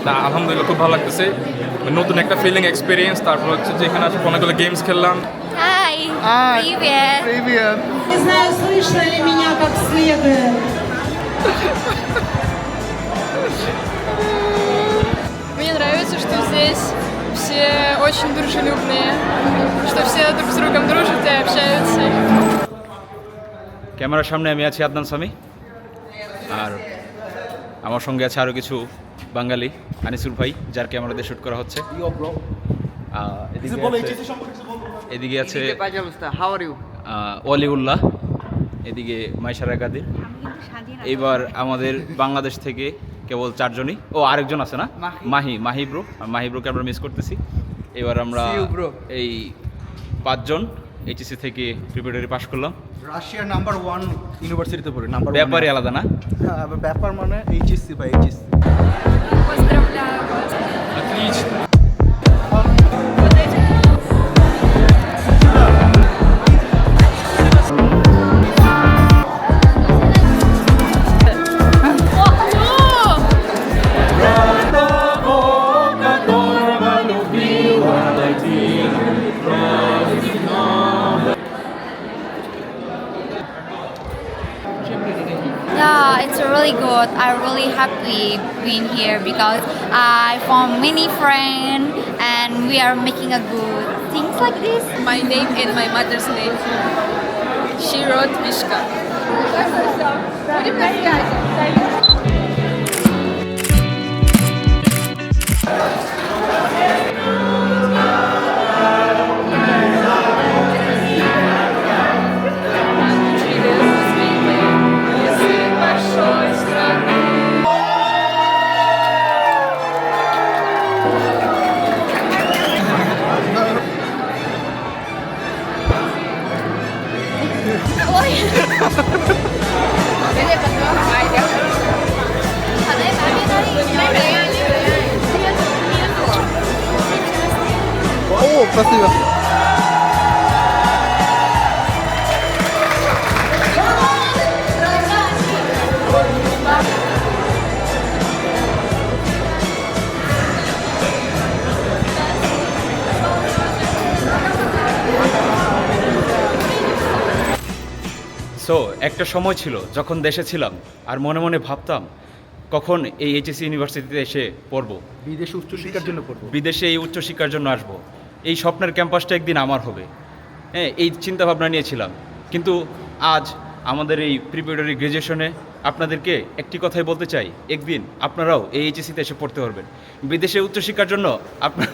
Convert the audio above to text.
তা আলহামদুলিল্লাহ খুব ভালো লাগতেছে, নতুন একটা ফিলিং এক্সপিরিয়েন্স। তারপর হচ্ছে যে এখানে আসলে অনেকগুলো গেমস খেললাম। Hi. Привет. Привет. Не знаю, слышно ли меня как следует. Мне нравится, что здесь все очень дружелюбные, что все друг с другом дружат и общаются. ক্যামেরার সামনে আমি আছি আদনান সামি, আর আমার সঙ্গে আছে আরও কিছু বাঙালি, আনিসুর ভাই, যার ক্যামেরা দিয়ে শ্যুট করা হচ্ছে। এদিকে আছে ওয়ালিউল্লাহ, এদিকে মাইশারা কাদির। এইবার আমাদের বাংলাদেশ থেকে কেবল 4 জনই, ও আরেকজন আছে না, মাহি ব্রোকে আমরা মিস করতেছি। এবার আমরা এই 5 জন এইচএসসি থেকে প্রিপারেটরি পাস করলাম। রাশিয়ার নাম্বার 1 ইউনিভার্সিটিতে পড়ি, নাম্বার ব্যাপারই আলাদা না? হ্যাঁ, ব্যাপার মানে এইচএসসি বা HSC. Поздравляю вас. Отлично. Yeah, it's really good. I'm really happy being here because I found many friends and we are making a good things like this. My name and my mother's name. She wrote Vishka. О, спасибо. So একটা সময় ছিল যখন দেশে ছিলাম আর মনে মনে ভাবতাম কখন এই এইচএসসি ইউনিভার্সিটিতে এসে পড়বো, বিদেশে উচ্চশিক্ষার জন্য পড়বো। বিদেশে এই উচ্চশিক্ষার জন্য আসব, এই স্বপ্নের ক্যাম্পাসটা একদিন আমার হবে। হ্যাঁ, এই চিন্তাভাবনা নিয়েছিলাম। কিন্তু আজ আমাদের এই প্রিপারেটরি গ্র্যাজুয়েশনে আপনাদেরকে একটি কথাই বলতে চাই, একদিন আপনারাও এই এইচএসসিতে এসে পড়তে পারবেন। বিদেশে উচ্চশিক্ষার জন্য আপনার